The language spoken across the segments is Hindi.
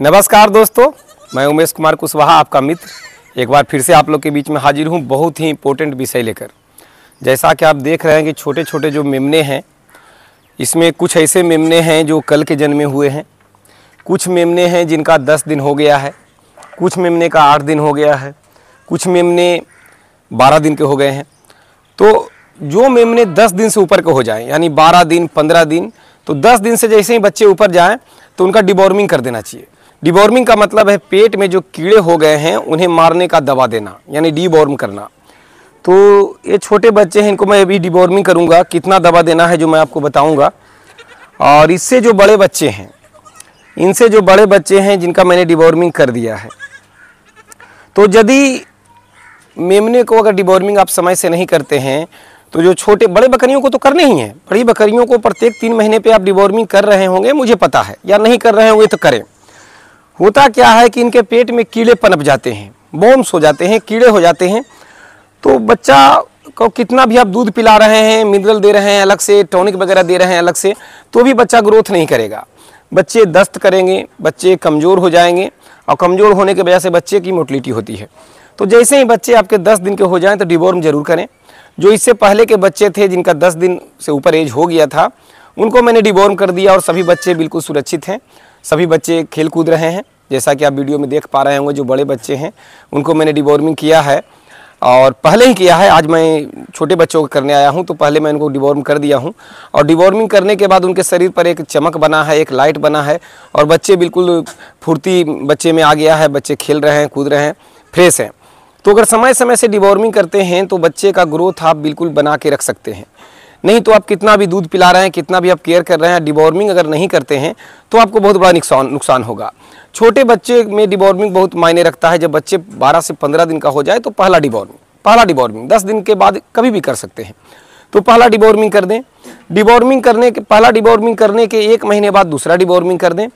नमस्कार दोस्तों, मैं उमेश कुमार कुशवाहा, आपका मित्र, एक बार फिर से आप लोग के बीच में हाजिर हूँ बहुत ही इम्पोर्टेंट विषय लेकर। जैसा कि आप देख रहे हैं कि छोटे छोटे जो मेमने हैं, इसमें कुछ ऐसे मेमने हैं जो कल के जन्मे हुए हैं, कुछ मेमने हैं जिनका 10 दिन हो गया है, कुछ मेमने का 8 दिन हो गया है, कुछ मेमने 12 दिन के हो गए हैं। तो जो मेमने 10 दिन से ऊपर के हो जाएं, यानी 12 दिन 15 दिन, तो 10 दिन से जैसे ही बच्चे ऊपर जाएं तो उनका डिवॉर्मिंग कर देना चाहिए। डिवॉर्मिंग का मतलब है पेट में जो कीड़े हो गए हैं उन्हें मारने का दवा देना, यानी डिवॉर्म करना। तो ये छोटे बच्चे हैं, इनको मैं अभी डिवॉर्मिंग करूंगा। कितना दवा देना है जो मैं आपको बताऊंगा। और इससे जो बड़े बच्चे हैं, इनसे जो बड़े बच्चे हैं जिनका मैंने डिवॉर्मिंग कर दिया है, तो यदि मेमने को अगर डिवॉर्मिंग आप समय से नहीं करते हैं तो जो छोटे बड़े बकरियों को तो करने ही है, बड़ी बकरियों को प्रत्येक 3 महीने पे आप डिवॉर्मिंग कर रहे होंगे, मुझे पता है, या नहीं कर रहे होंगे तो करें। होता क्या है कि इनके पेट में कीड़े पनप जाते हैं, बॉम्स हो जाते हैं, कीड़े हो जाते हैं। तो बच्चा को कितना भी आप दूध पिला रहे हैं, मिनरल दे रहे हैं अलग से, टॉनिक वगैरह दे रहे हैं अलग से, तो भी बच्चा ग्रोथ नहीं करेगा। बच्चे दस्त करेंगे, बच्चे कमज़ोर हो जाएंगे, और कमज़ोर होने की वजह से बच्चे की मोटिलिटी होती है। तो जैसे ही बच्चे आपके 10 दिन के हो जाएं तो डिवॉर्म जरूर करें। जो इससे पहले के बच्चे थे जिनका 10 दिन से ऊपर एज हो गया था, उनको मैंने डिवॉर्म कर दिया और सभी बच्चे बिल्कुल सुरक्षित हैं, सभी बच्चे खेल कूद रहे हैं। जैसा कि आप वीडियो में देख पा रहे होंगे, जो बड़े बच्चे हैं उनको मैंने डिवॉर्मिंग किया है, और पहले ही किया है। आज मैं छोटे बच्चों को करने आया हूं, तो पहले मैं उनको डिवॉर्म कर दिया हूं। और डिवॉर्मिंग करने के बाद उनके शरीर पर एक चमक बना है, एक लाइट बना है, और बच्चे बिल्कुल फुर्ती बच्चे में आ गया है, बच्चे खेल रहे हैं, कूद रहे हैं, फ्रेश हैं। तो अगर समय समय से डिवॉर्मिंग करते हैं तो बच्चे का ग्रोथ आप बिल्कुल बना के रख सकते हैं। नहीं तो आप कितना भी दूध पिला रहे हैं, कितना भी आप केयर कर रहे हैं, डिवॉर्मिंग अगर नहीं करते हैं तो आपको बहुत बड़ा नुकसान होगा। छोटे बच्चे में डिवॉर्मिंग बहुत मायने रखता है। जब बच्चे 12 से 15 दिन का हो जाए तो पहला डिवॉर्मिंग 10 दिन के बाद कभी भी कर सकते हैं। तो पहला डिवॉर्मिंग कर दें। पहला डिवॉर्मिंग करने के 1 महीने बाद दूसरा डिवॉर्मिंग कर दें,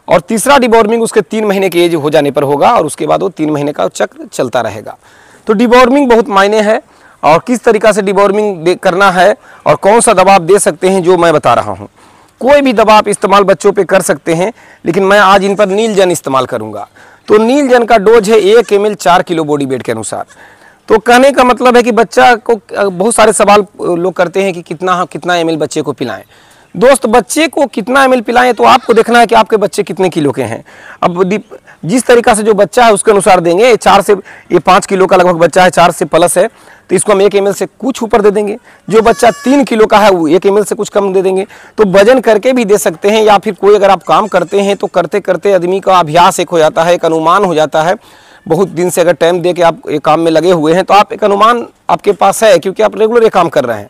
और तीसरा डिवॉर्मिंग उसके 3 महीने की एज हो जाने पर होगा, और उसके बाद वो 3 महीने का चक्र चलता रहेगा। तो डिवॉर्मिंग बहुत मायने है, और किस तरीक़ा से डिवॉर्मिंग करना है और कौन सा दवा आप दे सकते हैं जो मैं बता रहा हूँ। कोई भी दवा आप इस्तेमाल बच्चों पे कर सकते हैं, लेकिन मैं आज इन पर नीलजन इस्तेमाल करूँगा। तो नीलजन का डोज है 1 ml 4 किलो बॉडी वेट के अनुसार। तो कहने का मतलब है कि बच्चा को, बहुत सारे सवाल लोग करते हैं कि कितना ml बच्चे को पिलाएं। दोस्त, बच्चे को कितना ml पिलाएं तो आपको देखना है कि आपके बच्चे कितने किलो के हैं। अब जिस तरीक़ा से जो बच्चा है उसके अनुसार देंगे। 5 किलो का लगभग बच्चा है, 4 से प्लस है, तो इसको हम 1 ml से कुछ ऊपर दे देंगे। जो बच्चा 3 किलो का है वो 1 ml से कुछ कम दे देंगे। तो वजन करके भी दे सकते हैं, या फिर कोई अगर आप काम करते हैं तो करते करते आदमी का अभ्यास एक हो जाता है, एक अनुमान हो जाता है। बहुत दिन से अगर टाइम दे के आप एक काम में लगे हुए हैं तो आप एक अनुमान आपके पास है, क्योंकि आप रेगुलर ये काम कर रहे हैं।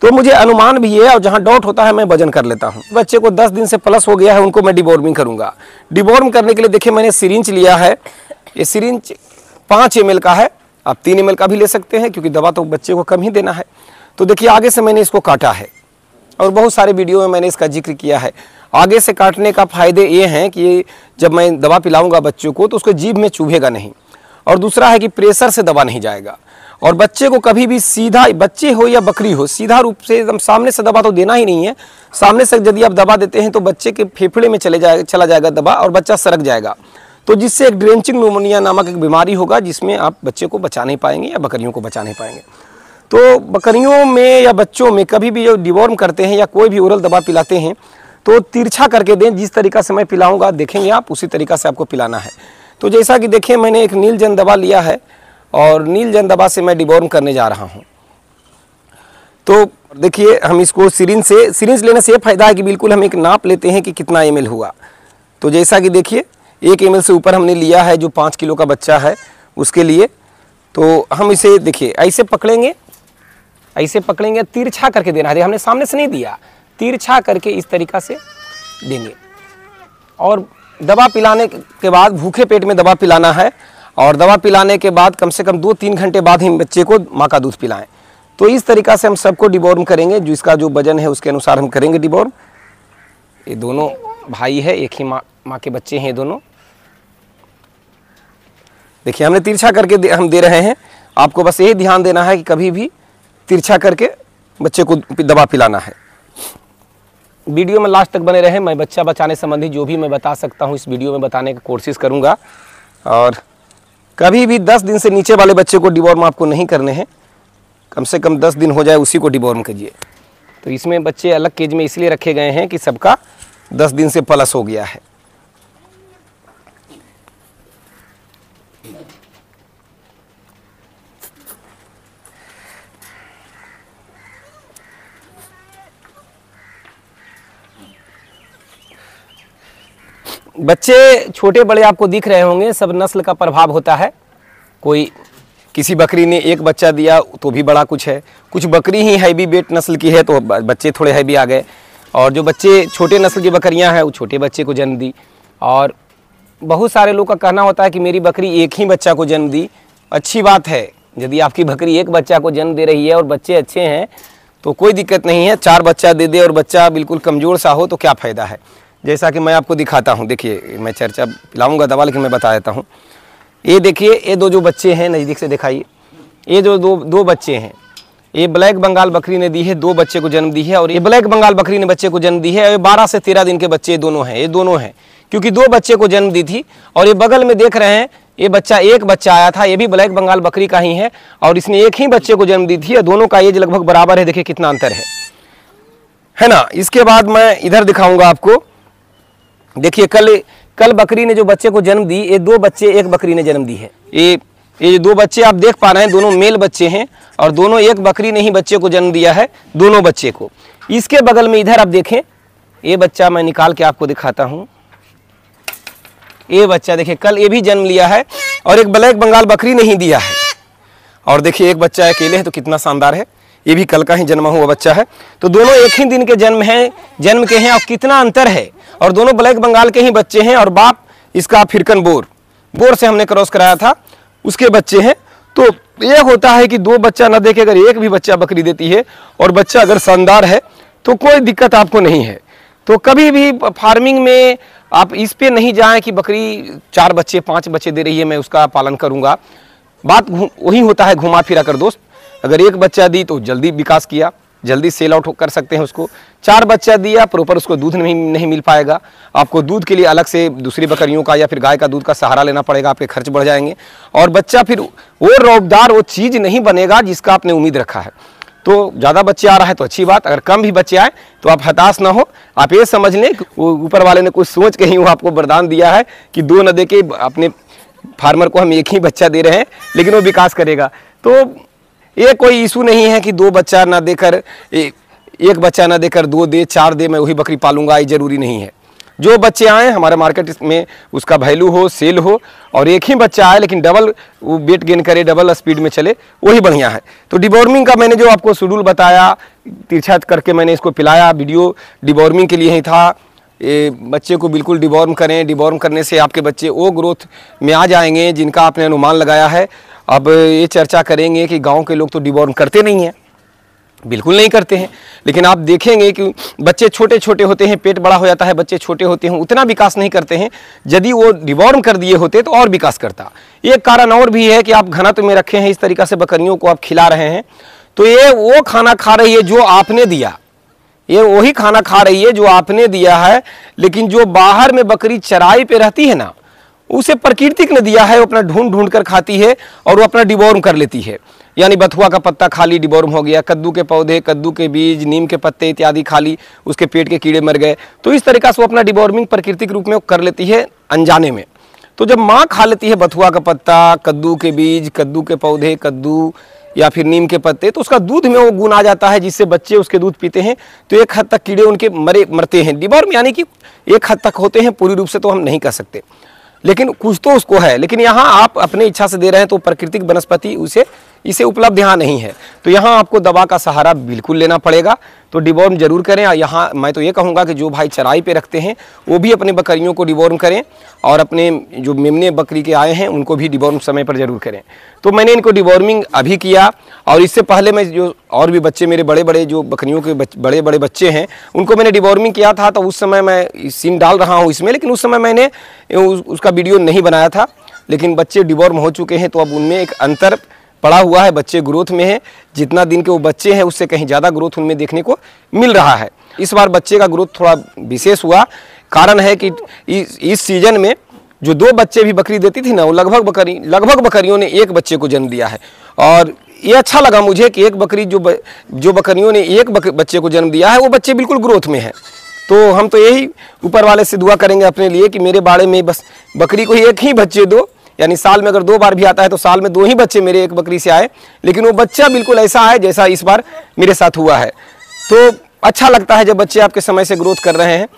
तो मुझे अनुमान भी है, और जहाँ डाउट होता है मैं वजन कर लेता हूँ। बच्चे को 10 दिन से प्लस हो गया है, उनको मैं डिवॉर्मिंग करूँगा। डिवॉर्म करने के लिए देखिए मैंने सिरिंज लिया है। ये सिरिंज 5 ml का है, आप 3 ml का भी ले सकते हैं, क्योंकि दवा तो बच्चे को कम ही देना है। तो देखिए आगे से मैंने इसको काटा है, और बहुत सारे वीडियो में मैंने इसका जिक्र किया है। आगे से काटने का फ़ायदे ये हैं कि जब मैं दवा पिलाऊंगा बच्चों को तो उसको जीभ में चुभेगा नहीं, और दूसरा है कि प्रेशर से दवा नहीं जाएगा। और बच्चे को कभी भी सीधा, बच्चे हो या बकरी हो, सीधा रूप से एकदम सामने से दवा तो देना ही नहीं है। सामने से यदि आप दवा देते हैं तो बच्चे के फेफड़े में चला जाएगा दवा, और बच्चा सरक जाएगा। तो जिससे एक ड्रेंचिंग न्यूमोनिया नामक एक बीमारी होगा, जिसमें आप बच्चे को बचा नहीं पाएंगे या बकरियों को बचा नहीं पाएंगे। तो बकरियों में या बच्चों में कभी भी जो डिवॉर्म करते हैं या कोई भी ओरल दवा पिलाते हैं तो तिरछा करके दें। जिस तरीक़ा से मैं पिलाऊंगा देखेंगे आप, उसी तरीक़ा से आपको पिलाना है। तो जैसा कि देखिए मैंने एक नीलजन दवा लिया है, और नीलजन दवा से मैं डिवॉर्म करने जा रहा हूँ। तो देखिए हम इसको सिरिंज लेने से ये फ़ायदा है कि बिल्कुल हम एक नाप लेते हैं कि कितना ml हुआ। तो जैसा कि देखिए 1 ml से ऊपर हमने लिया है, जो 5 किलो का बच्चा है उसके लिए। तो हम इसे देखिए ऐसे पकड़ेंगे, तिरछा करके देना है। हमने सामने से नहीं दिया, तिरछा करके इस तरीक़ा से देंगे। और दवा पिलाने के बाद भूखे पेट में दवा पिलाना है, और दवा पिलाने के बाद कम से कम 2-3 घंटे बाद ही बच्चे को माँ का दूध पिलाएं। तो इस तरीक़ा से हम सबको डिवॉर्म करेंगे, जिसका जो वजन है उसके अनुसार हम करेंगे डिवॉर्म। ये दोनों भाई है, एक ही माँ के बच्चे हैं दोनों। देखिए हमने तिरछा करके हम दे रहे हैं। आपको बस यही ध्यान देना है कि कभी भी तिरछा करके बच्चे को दवा पिलाना है। वीडियो में लास्ट तक बने रहें। मैं बच्चा बचाने संबंधी जो भी मैं बता सकता हूँ इस वीडियो में बताने की कोशिश करूँगा। और कभी भी 10 दिन से नीचे वाले बच्चे को डिवॉर्म आपको नहीं करने हैं, कम से कम 10 दिन हो जाए उसी को डिवॉर्म कीजिए। तो इसमें बच्चे अलग केज में इसलिए रखे गए हैं कि सबका 10 दिन से प्लस हो गया है। बच्चे छोटे बड़े आपको दिख रहे होंगे, सब नस्ल का प्रभाव होता है। कोई किसी बकरी ने एक बच्चा दिया तो भी बड़ा कुछ है, कुछ बकरी ही हैवी वेट नस्ल की है तो बच्चे थोड़े हैवी आ गए, और जो बच्चे छोटे नस्ल की बकरियां हैं वो छोटे बच्चे को जन्म दी। और बहुत सारे लोग का कहना होता है कि मेरी बकरी एक ही बच्चा को जन्म दी। अच्छी बात है, यदि आपकी बकरी एक बच्चा को जन्म दे रही है और बच्चे अच्छे हैं तो कोई दिक्कत नहीं है। 4 बच्चा दे दे और बच्चा बिल्कुल कमज़ोर सा हो तो क्या फ़ायदा है। जैसा कि मैं आपको दिखाता हूँ, देखिए मैं चर्चा पिलाऊंगा दवा, लेकिन मैं बता देता हूँ। ये देखिए, ये दो बच्चे हैं, नज़दीक से दिखाइए। ये जो दो बच्चे हैं, ये ब्लैक बंगाल बकरी ने दी है, 2 बच्चे को जन्म दी है, और ये ब्लैक बंगाल बकरी ने बच्चे को जन्म दी है। ये 12 से 13 दिन के बच्चे दोनों हैं, ये दोनों हैं, क्योंकि 2 बच्चे को जन्म दी थी। और ये बगल में देख रहे हैं, ये बच्चा एक बच्चा आया था, ये भी ब्लैक बंगाल बकरी का ही है, और इसने एक ही बच्चे को जन्म दी थी, और दोनों का एज लगभग बराबर है। देखिए कितना अंतर है ना। इसके बाद मैं इधर दिखाऊंगा आपको। देखिए कल बकरी ने जो बच्चे को जन्म दी, ये 2 बच्चे एक बकरी ने जन्म दी है। ये 2 बच्चे आप देख पा रहे हैं, दोनों मेल बच्चे हैं, और दोनों एक बकरी ने ही बच्चे को जन्म दिया है, दोनों बच्चे को। इसके बगल में इधर आप देखें, ये बच्चा मैं निकाल के आपको दिखाता हूँ। ये बच्चा देखिए कल ये भी जन्म लिया है, और एक ब्लैक बंगाल बकरी ने ही दिया है। और देखिए एक बच्चा अकेले है तो कितना शानदार है, ये भी कल का ही जन्मा हुआ बच्चा है। तो दोनों एक ही दिन के जन्म के हैं, और कितना अंतर है। और दोनों ब्लैक बंगाल के ही बच्चे हैं, और बाप इसका अफ्रीकन बोर से हमने क्रॉस कराया था, उसके बच्चे हैं। तो ये होता है कि 2 बच्चा न देके अगर एक भी बच्चा बकरी देती है, और बच्चा अगर शानदार है तो कोई दिक्कत आपको नहीं है। तो कभी भी फार्मिंग में आप इस पे नहीं जाएं कि बकरी 4 बच्चे 5 बच्चे दे रही है मैं उसका पालन करूंगा। बात वही होता है घुमा फिरा कर दोस्त। अगर एक बच्चा दी तो जल्दी विकास किया, जल्दी सेल आउट कर सकते हैं उसको। 4 बच्चा दिया, प्रॉपर उसको दूध नहीं मिल पाएगा। आपको दूध के लिए अलग से दूसरी बकरियों का या फिर गाय का दूध का सहारा लेना पड़ेगा, आपके खर्च बढ़ जाएंगे, और बच्चा फिर वो रौबदार वो चीज़ नहीं बनेगा जिसका आपने उम्मीद रखा है। तो ज़्यादा बच्चे आ रहा है तो अच्छी बात, अगर कम भी बच्चे आए तो आप हताश ना हो। आप ये समझ लें कि वो ऊपर वाले ने कुछ सोच के ही वो आपको वरदान दिया है कि 2 न दे के अपने फार्मर को हम एक ही बच्चा दे रहे हैं, लेकिन वो विकास करेगा। तो ये कोई इशू नहीं है कि 2 बच्चा ना देकर, एक बच्चा ना देकर 2 दे 4 दे मैं वही बकरी पालूंगा, ये जरूरी नहीं है। जो बच्चे आए हमारे मार्केट में उसका वैल्यू हो, सेल हो, और एक ही बच्चा आए लेकिन डबल वो वेट गेन करे, डबल स्पीड में चले, वही बढ़िया है। तो डिवॉर्मिंग का मैंने जो आपको शेड्यूल बताया, तिरछा करके मैंने इसको पिलाया, वीडियो डिवॉर्मिंग के लिए ही था। ये बच्चे को बिल्कुल डिवॉर्म करें, डिवॉर्म करने से आपके बच्चे वो ग्रोथ में आ जाएंगे जिनका आपने अनुमान लगाया है। अब ये चर्चा करेंगे कि गांव के लोग तो डिवॉर्म करते नहीं हैं, बिल्कुल नहीं करते हैं, लेकिन आप देखेंगे कि बच्चे छोटे छोटे होते हैं, पेट बड़ा हो जाता है, बच्चे छोटे होते हैं, उतना विकास नहीं करते हैं। यदि वो डिवॉर्म कर दिए होते तो और विकास करता। एक कारण और भी है कि आप घनत्व में रखे हैं, इस तरीक़ा से बकरियों को आप खिला रहे हैं तो ये वो खाना खा रही है जो आपने दिया, ये वही खाना खा रही है जो आपने दिया है। लेकिन जो बाहर में बकरी चराई पे रहती है ना, उसे प्रकृतिक ने दिया है, वो अपना ढूंढ कर खाती है और वो अपना डिवॉर्म कर लेती है। यानी बथुआ का पत्ता खा ली, डिवॉर्म हो गया, कद्दू के पौधे, कद्दू के बीज, नीम के पत्ते इत्यादि खा ली, उसके पेट के कीड़े मर गए। तो इस तरीका से वो अपना डिवॉर्मिंग प्राकृतिक रूप में कर लेती है अनजाने में। तो जब माँ खा लेती है बथुआ का पत्ता, कद्दू के बीज, कद्दू के पौधे, कद्दू या फिर नीम के पत्ते, तो उसका दूध में वो गुण आ जाता है जिससे बच्चे उसके दूध पीते हैं। तो एक हद तक कीड़े उनके मरते हैं। डिवॉर्म यानी कि एक हद तक होते हैं, पूरी रूप से तो हम नहीं कह सकते, लेकिन कुछ तो उसको है। लेकिन यहाँ आप अपने इच्छा से दे रहे हैं तो प्राकृतिक वनस्पति इसे उपलब्ध यहाँ नहीं है, तो यहाँ आपको दवा का सहारा बिल्कुल लेना पड़ेगा। तो डिवॉर्म जरूर करें। यहाँ मैं तो ये कहूँगा कि जो भाई चराई पे रखते हैं वो भी अपने बकरियों को डिवॉर्म करें, और अपने जो मेमने बकरी के आए हैं उनको भी डिवॉर्म समय पर जरूर करें। तो मैंने इनको डिवॉर्मिंग अभी किया, और इससे पहले मैं जो और भी बच्चे मेरे बड़े बड़े जो बकरियों के बड़े बड़े बच्चे हैं उनको मैंने डिवॉर्मिंग किया था। तो उस समय मैं सीन डाल रहा हूँ इसमें, लेकिन उस समय मैंने उसका वीडियो नहीं बनाया था। लेकिन बच्चे डिवॉर्म हो चुके हैं तो अब उनमें एक अंतर पड़ा हुआ है, बच्चे ग्रोथ में हैं। जितना दिन के वो बच्चे हैं उससे कहीं ज़्यादा ग्रोथ उनमें देखने को मिल रहा है। इस बार बच्चे का ग्रोथ थोड़ा विशेष हुआ। कारण है कि इस सीजन में जो 2 बच्चे भी बकरी देती थी ना, वो लगभग बकरियों ने 1 बच्चे को जन्म दिया है। और ये अच्छा लगा मुझे कि एक बकरी जो बकरियों ने 1 बच्चे को जन्म दिया है, वो बच्चे बिल्कुल ग्रोथ में है। तो हम तो यही ऊपर वाले से दुआ करेंगे अपने लिए कि मेरे बाड़े में बस बकरी को 1 ही बच्चे दो, यानी साल में अगर 2 बार भी आता है तो साल में 2 ही बच्चे मेरे एक बकरी से आए, लेकिन वो बच्चा बिल्कुल ऐसा है जैसा इस बार मेरे साथ हुआ है। तो अच्छा लगता है जब बच्चे आपके समय से ग्रोथ कर रहे हैं।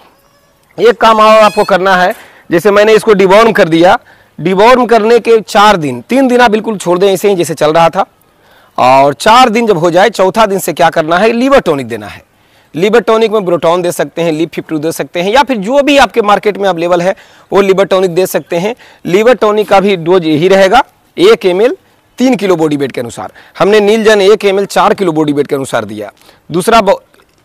एक काम और आपको करना है, जैसे मैंने इसको डिवॉर्म कर दिया। डिवॉर्म करने के 3 दिन आप बिल्कुल छोड़ दें ऐसे ही जैसे चल रहा था, और 4 दिन जब हो जाए, चौथा दिन से क्या करना है, लीवर टॉनिक देना है। लीवर टॉनिक में ब्रोटॉन दे सकते हैं, लीप 52 दे सकते हैं, या फिर जो भी आपके मार्केट में अवेलेबल है वो लीवर टॉनिक दे सकते हैं। लीवर टॉनिक का भी डोज यही रहेगा, 1 ml 3 किलो बॉडी वेट के अनुसार। हमने नीलजन 1 ml 4 किलो बॉडी वेट के अनुसार दिया। दूसरा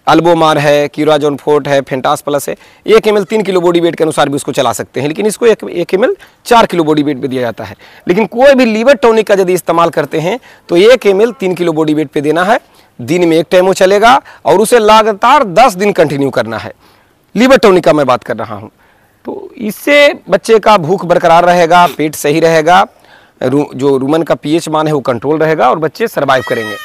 अल्बोमार है, क्यूराजोन फोर्ट है, फेंटास प्लस है, 1 ml 3 किलो बॉडी वेट के अनुसार भी उसको चला सकते हैं, लेकिन इसको 1 ml 4 किलो बॉडी वेट पे दिया जाता है। लेकिन कोई भी लीवर टॉनिक का यदि इस्तेमाल करते हैं तो 1 ml 3 किलो बॉडी वेट पे देना है। दिन में 1 टाइम वो चलेगा और उसे लगातार 10 दिन कंटिन्यू करना है। लीवर टॉनिक का मैं बात कर रहा हूँ। तो इससे बच्चे का भूख बरकरार रहेगा, पेट सही रहेगा, जो रूमन का पीएच मान है वो कंट्रोल रहेगा और बच्चे सर्वाइव करेंगे।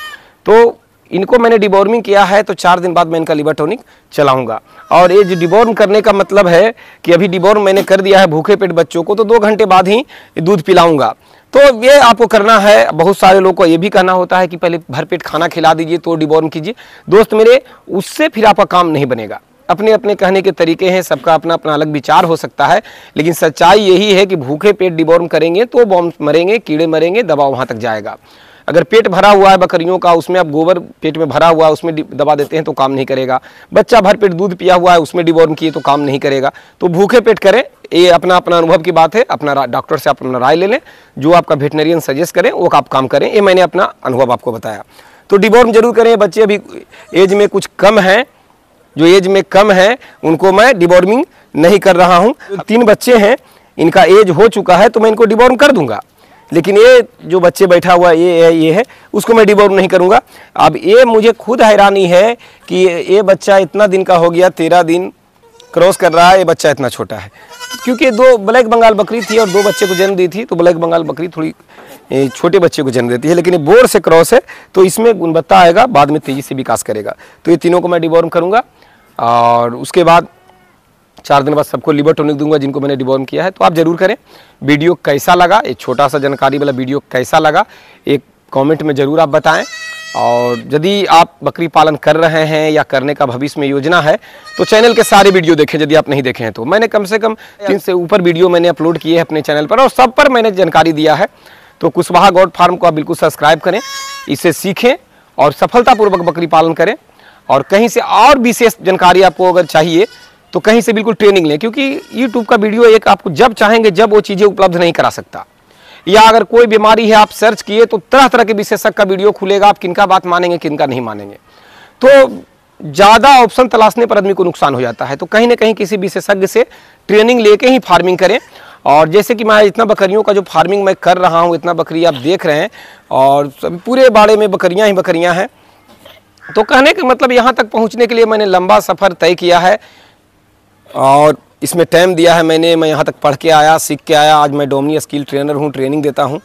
तो इनको मैंने डिवॉर्मिंग किया है, तो 4 दिन बाद मैं इनका लीवर टॉनिक चलाऊंगा। और ये जो डिवॉर्म करने का मतलब है कि अभी डिवॉर्म मैंने कर दिया है भूखे पेट बच्चों को, तो 2 घंटे बाद ही दूध पिलाऊंगा। तो ये आपको करना है। बहुत सारे लोगों को ये भी कहना होता है कि पहले भरपेट खाना खिला दीजिए तो डिवॉर्म कीजिए। दोस्त मेरे, उससे फिर आपका काम नहीं बनेगा। अपने अपने कहने के तरीके हैं, सबका अपना अपना अलग विचार हो सकता है, लेकिन सच्चाई यही है कि भूखे पेट डिवॉर्म करेंगे तो बॉम्ब मरेंगे, कीड़े मरेंगे, दवा वहाँ तक जाएगा। अगर पेट भरा हुआ है बकरियों का, उसमें आप गोबर पेट में भरा हुआ है उसमें दबा देते हैं तो काम नहीं करेगा। बच्चा भर पेट दूध पिया हुआ है उसमें डिवॉर्म किए तो काम नहीं करेगा। तो भूखे पेट करें, ये अपना अपना अनुभव की बात है। अपना डॉक्टर से अपना राय ले लें, जो आपका वेटनरियन सजेस्ट करें वो आप काम करें। ये मैंने अपना अनुभव आपको बताया। तो डिवॉर्म जरूर करें। बच्चे अभी एज में कुछ कम हैं, जो एज में कम है उनको मैं डिवॉर्मिंग नहीं कर रहा हूँ। 3 बच्चे हैं, इनका एज हो चुका है तो मैं इनको डिवॉर्म कर दूंगा, लेकिन ये जो बच्चे बैठा हुआ ये है उसको मैं डिवॉर्म नहीं करूंगा। अब ये मुझे खुद हैरानी है कि ये बच्चा इतना दिन का हो गया, 13 दिन क्रॉस कर रहा है, ये बच्चा इतना छोटा है। क्योंकि 2 ब्लैक बंगाल बकरी थी और 2 बच्चे को जन्म दी थी, तो ब्लैक बंगाल बकरी थोड़ी छोटे बच्चे को जन्म देती है, लेकिन ये बोर से क्रॉस है तो इसमें गुणवत्ता आएगा, बाद में तेजी से विकास करेगा। तो ये तीनों को मैं डिवॉर्म करूँगा और उसके बाद 4 दिन बाद सबको लीवर टॉनिक दूंगा जिनको मैंने डिवॉर्म किया है। तो आप जरूर करें। वीडियो कैसा लगा, एक छोटा सा जानकारी वाला वीडियो कैसा लगा, एक कमेंट में ज़रूर आप बताएं। और यदि आप बकरी पालन कर रहे हैं या करने का भविष्य में योजना है तो चैनल के सारे वीडियो देखें। यदि आप नहीं देखे हैं तो मैंने कम से कम 3 से ऊपर वीडियो मैंने अपलोड किए हैं अपने चैनल पर और सब पर मैंने जानकारी दिया है। तो कुशवाहा गॉड फार्म को आप बिल्कुल सब्सक्राइब करें, इसे सीखें और सफलतापूर्वक बकरी पालन करें। और कहीं से और विशेष जानकारी आपको अगर चाहिए तो कहीं से बिल्कुल ट्रेनिंग लें, क्योंकि YouTube का वीडियो एक आपको जब चाहेंगे जब वो चीज़ें उपलब्ध नहीं करा सकता। या अगर कोई बीमारी है आप सर्च किए तो तरह तरह के विशेषज्ञ का वीडियो खुलेगा, आप किनका बात मानेंगे किनका नहीं मानेंगे। तो ज़्यादा ऑप्शन तलाशने पर आदमी को नुकसान हो जाता है। तो कहीं ना कहीं किसी विशेषज्ञ से ट्रेनिंग लेके ही फार्मिंग करें। और जैसे कि मैं इतना बकरियों का जो फार्मिंग मैं कर रहा हूँ, इतना बकरी आप देख रहे हैं और पूरे बाड़े में बकरियाँ ही बकरियाँ हैं। तो कहने का मतलब यहाँ तक पहुँचने के लिए मैंने लंबा सफ़र तय किया है और इसमें टाइम दिया है मैंने। मैं यहाँ तक पढ़ के आया, सीख के आया। आज मैं डोमिनी स्किल ट्रेनर हूँ, ट्रेनिंग देता हूँ।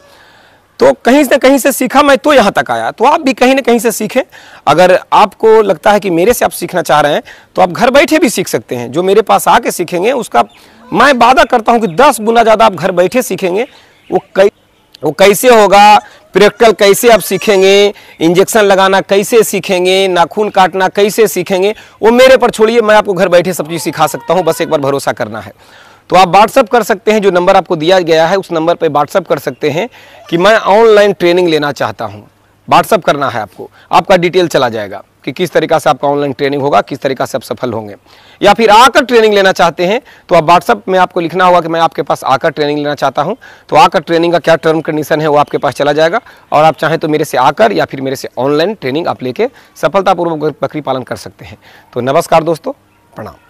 तो कहीं से कहीं से सीखा मैं तो यहाँ तक आया। तो आप भी कहीं ना कहीं से सीखें। अगर आपको लगता है कि मेरे से आप सीखना चाह रहे हैं तो आप घर बैठे भी सीख सकते हैं। जो मेरे पास आके सीखेंगे उसका मैं वादा करता हूँ कि 10 गुना ज़्यादा आप घर बैठे सीखेंगे। वो कैसे होगा, प्रैक्टिकल कैसे आप सीखेंगे, इंजेक्शन लगाना कैसे सीखेंगे, नाखून काटना कैसे सीखेंगे, वो मेरे पर छोड़िए। मैं आपको घर बैठे सब चीज़ सिखा सकता हूँ, बस एक बार भरोसा करना है। तो आप व्हाट्सअप कर सकते हैं, जो नंबर आपको दिया गया है उस नंबर पर व्हाट्सअप कर सकते हैं कि मैं ऑनलाइन ट्रेनिंग लेना चाहता हूँ। व्हाट्सअप करना है आपको, आपका डिटेल चला जाएगा कि किस तरीक़ा से आपका ऑनलाइन ट्रेनिंग होगा, किस तरीक़ा से आप सफल होंगे। या फिर आकर ट्रेनिंग लेना चाहते हैं तो आप व्हाट्सअप में आपको लिखना होगा कि मैं आपके पास आकर ट्रेनिंग लेना चाहता हूं। तो आकर ट्रेनिंग का क्या टर्म कंडीशन है वो आपके पास चला जाएगा और आप चाहें तो मेरे से आकर या फिर मेरे से ऑनलाइन ट्रेनिंग आप लेके सफलतापूर्वक बकरी पालन कर सकते हैं। तो नमस्कार दोस्तों, प्रणाम।